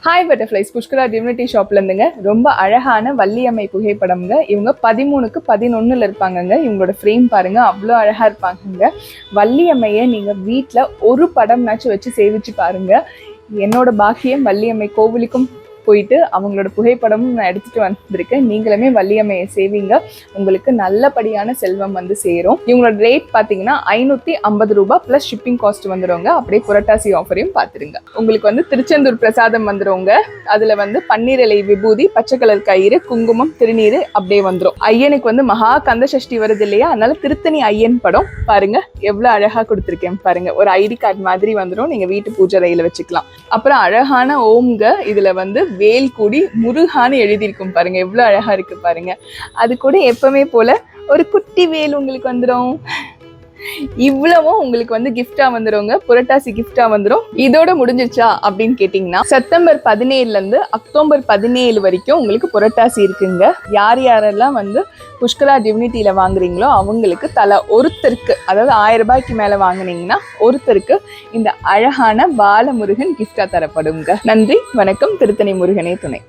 Hi butterflies, Pushkara divinity ஷாப்ல இருந்துங்க. ரொம்ப அழகான வள்ளியம்மை புகைப்படம்ங்க. இவங்க 13க்கு 11 இருப்பாங்கங்க. இவங்களோட ஃப்ரேம் பாருங்க, அவ்வளோ அழகா இருப்பாங்கங்க. வள்ளியம்மையை நீங்க வீட்டில் ஒரு படம்னாச்சும் வச்சு சேவிச்சு பாருங்க. என்னோட பாக்கியம் வள்ளியம்மை கோவிலுக்கும் போயிட்டு அவங்களோட புகைப்படமும் நான் எடுத்துட்டு வந்திருக்கேன். நீங்களுமே வள்ளியம்மையை சேவிங்க, உங்களுக்கு நல்லபடியான செல்வம் வந்து சேரும். இவங்களோட ரேட் பார்த்தீங்கன்னா 550 ரூபாய் பிளஸ் ஷிப்பிங் காஸ்ட் வந்துடுங்க. அப்படியே புரட்டாசி ஆஃபரையும் பார்த்துருங்க. உங்களுக்கு வந்து திருச்செந்தூர் பிரசாதம் வந்துடுங்க. அதுல வந்து பன்னீர் இலை விபூதி, பச்சை கலர் கயிறு, குங்குமம், திருநீர் அப்படியே வந்துடும். ஐயனுக்கு வந்து மகா கந்த சஷ்டி வருது இல்லையா, அதனால திருத்தணி ஐயன் படம் பாருங்க, எவ்வளவு அழகா கொடுத்துருக்கேன் பாருங்க. ஒரு ஐடி கார்டு மாதிரி வந்துடும், நீங்க வீட்டு பூஜை அறையில வச்சுக்கலாம். அப்புறம் அழகான ஓம்ங்க, இதுல வந்து வேல் கூடி முருகான்னு எழுதியிருக்கும் பாருங்க, எவ்வளவு அழகா இருக்கு பாருங்க. அது கூட எப்பவுமே போல ஒரு குட்டி வேல் உங்களுக்கு வந்துடும். இவ்வளவும் உங்களுக்கு வந்து கிஃப்டா வந்துருங்க, புரட்டாசி கிஃப்டா வந்துடும். இதோட முடிஞ்சிருச்சா அப்படின்னு கேட்டீங்கன்னா, செப்டம்பர் 17 இருந்து அக்டோபர் 17 வரைக்கும் உங்களுக்கு புரட்டாசி இருக்குங்க. யார் யாரெல்லாம் வந்து புஷ்கரா டிவினிட்டியில வாங்குறீங்களோ அவங்களுக்கு தலா ஒருத்தருக்கு, அதாவது 1000 ரூபாய்க்கு மேல வாங்குனீங்கன்னா ஒருத்தருக்கு இந்த அழகான பாலமுருகன் கிஃப்டா தரப்படுங்க. நன்றி, வணக்கம். திருத்தணி முருகனே துணை.